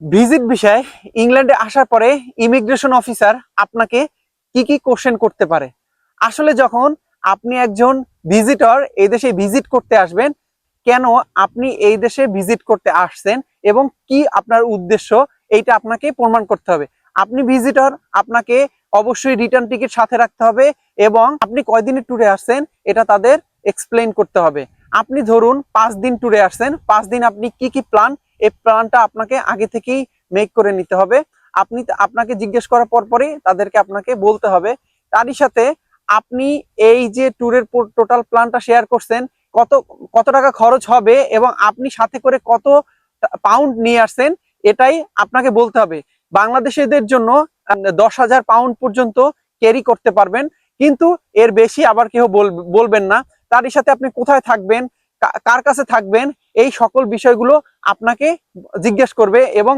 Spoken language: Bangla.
ভিজিট বিষয়ে ইংল্যান্ডে আসার পরে ইমিগ্রেশন অফিসার আপনাকে কি কি কোশ্চেন করতে পারে। আসলে যখন আপনি একজন ভিজিটর এই দেশে ভিজিট করতে আসবেন, কেন আপনি এই দেশে ভিজিট করতে আসছেন এবং কি আপনার উদ্দেশ্য, এইটা আপনাকে প্রমাণ করতে হবে। আপনি ভিজিটর, আপনাকে অবশ্যই রিটার্ন টিকিট সাথে রাখতে হবে এবং আপনি কয়দিনের ট্যুরে আসছেন এটা তাদের এক্সপ্লেইন করতে হবে। আপনি ধরুন 5 দিন ট্যুরে আসছেন, 5 দিন আপনি কি কি প্ল্যান, এই প্ল্যানটা আপনাকে আগে থেকেই মেক করে নিতে হবে। আপনাকে জিজ্ঞেস করার পরই তাদেরকে আপনাকে বলতে হবে। তারই সাথে আপনি এই যে ট্যুরের টোটাল প্ল্যানটা শেয়ার করছেন, কত কত টাকা খরচ হবে এবং আপনি সাথে করে কত পাউন্ড নিয়ে আসছেন, এটাই আপনাকে বলতে হবে। বাংলাদেশিদের জন্য 10,000 পাউন্ড পর্যন্ত ক্যারি করতে পারবেন, কিন্তু এর বেশি আবার কেউ বলবেন না। তারই সাথে আপনি কোথায় থাকবেন, কার কাছে থাকবেন, এই সকল বিষয়গুলো আপনাকে জিজ্ঞেস করবে এবং